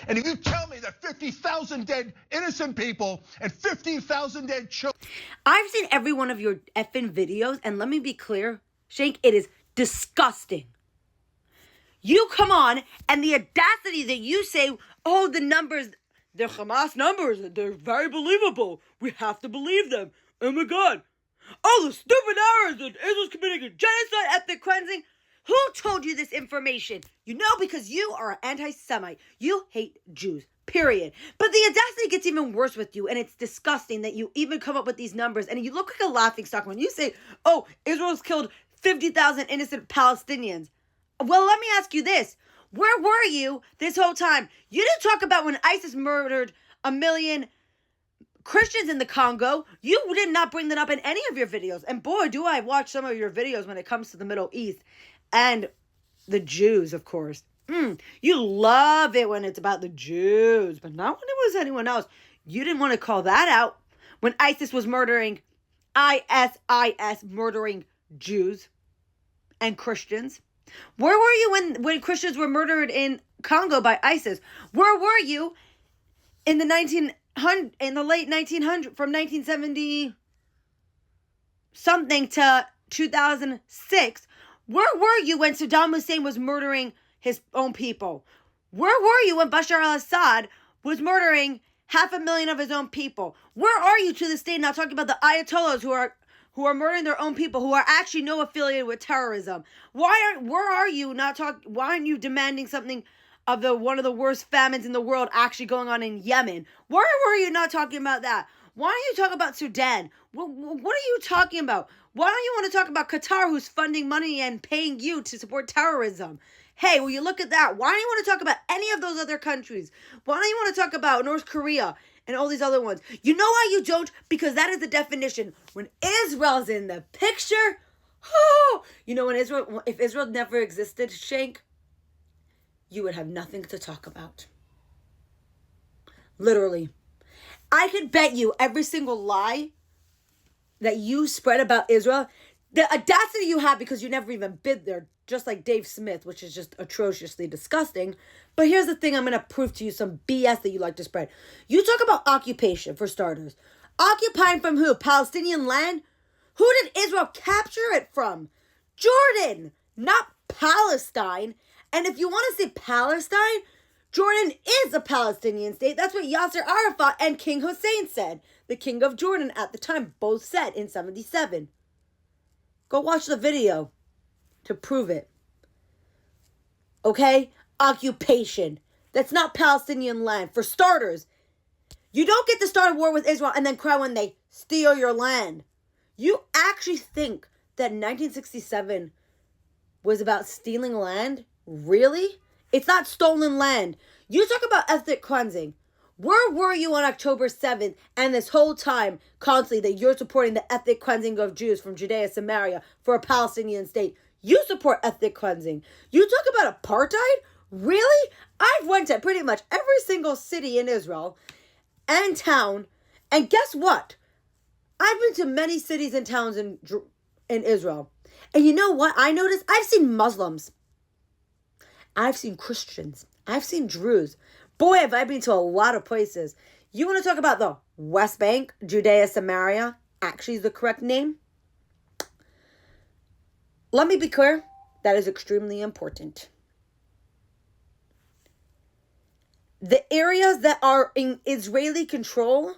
And if you tell me that 50,000 dead innocent people and 15,000 dead children. I've seen every one of your effing videos, and let me be clear, Shank, it is disgusting. You come on, and the audacity that you say, oh, the numbers, the Hamas numbers, they're very believable. We have to believe them. Oh my God. Oh, the stupid errors that Israel's committing a genocide, ethnic cleansing. Who told you this information? You know, because you are an anti-Semite. You hate Jews, period. But the audacity gets even worse with you, and it's disgusting that you even come up with these numbers, and you look like a laughingstock when you say, oh, Israel's killed 50,000 innocent Palestinians. Well, let me ask you this. Where were you this whole time? You didn't talk about when ISIS murdered 1 million Christians in the Congo. You did not bring that up in any of your videos. And boy, do I watch some of your videos when it comes to the Middle East. And the Jews, of course. You love it when it's about the Jews, but not when it was anyone else. You didn't want to call that out when ISIS was murdering, ISIS murdering Jews and Christians. Where were you when Christians were murdered in Congo by ISIS? Where were you in the late 1900s, from 1970 something to 2006? Where were you when Saddam Hussein was murdering his own people? Where were you when Bashar al-Assad was murdering 500,000 of his own people? Where are you to this day now talking about the Ayatollahs who are murdering their own people, who are actually no affiliated with terrorism? Where are you not talking? Why aren't you demanding something of one of the worst famines in the world actually going on in Yemen? Where were you not talking about that? Why don't you talk about Sudan? What are you talking about? Why don't you want to talk about Qatar, who's funding money and paying you to support terrorism? Hey, will you look at that? Why don't you want to talk about any of those other countries? Why don't you want to talk about North Korea and all these other ones? You know why you don't? Because that is the definition. When Israel's in the picture, you know, if Israel never existed, Shank, you would have nothing to talk about. Literally. I could bet you every single lie that you spread about Israel, the audacity you have because you never even been there, just like Dave Smith, which is just atrociously disgusting. But here's the thing, I'm going to prove to you some BS that you like to spread. You talk about occupation, for starters. Occupying from who? Palestinian land? Who did Israel capture it from? Jordan, not Palestine. And if you want to say Palestine, Jordan is a Palestinian state. That's what Yasser Arafat and King Hussein said. The king of Jordan at the time both said in 1977. Go watch the video to prove it. Okay? Occupation. That's not Palestinian land. For starters, you don't get to start a war with Israel and then cry when they steal your land. You actually think that 1967 was about stealing land? Really? It's not stolen land. You talk about ethnic cleansing. Where were you on October 7th and this whole time constantly that you're supporting the ethnic cleansing of Jews from Judea, Samaria for a Palestinian state? You support ethnic cleansing. You talk about apartheid? Really? I've went to pretty much every single city in Israel and town. And guess what? I've been to many cities and towns in Israel. And you know what I noticed? I've seen Muslims. I've seen Christians. I've seen Druze. Boy, have I been to a lot of places. You want to talk about the West Bank, Judea, Samaria, actually is the correct name? Let me be clear. That is extremely important. The areas that are in Israeli control,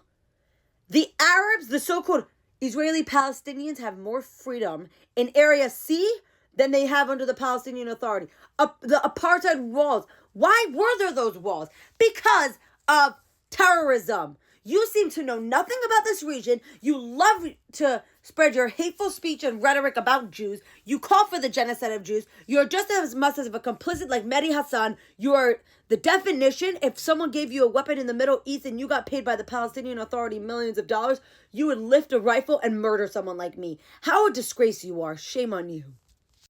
the Arabs, the so-called Israeli Palestinians, have more freedom in Area C than they have under the Palestinian Authority. The apartheid walls. Why were there those walls? Because of terrorism. You seem to know nothing about this region. You love to spread your hateful speech and rhetoric about Jews. You call for the genocide of Jews. You're just as much as a complicit like Mehdi Hassan. You are the definition. If someone gave you a weapon in the Middle East and you got paid by the Palestinian Authority millions of dollars, you would lift a rifle and murder someone like me. How a disgrace you are. Shame on you.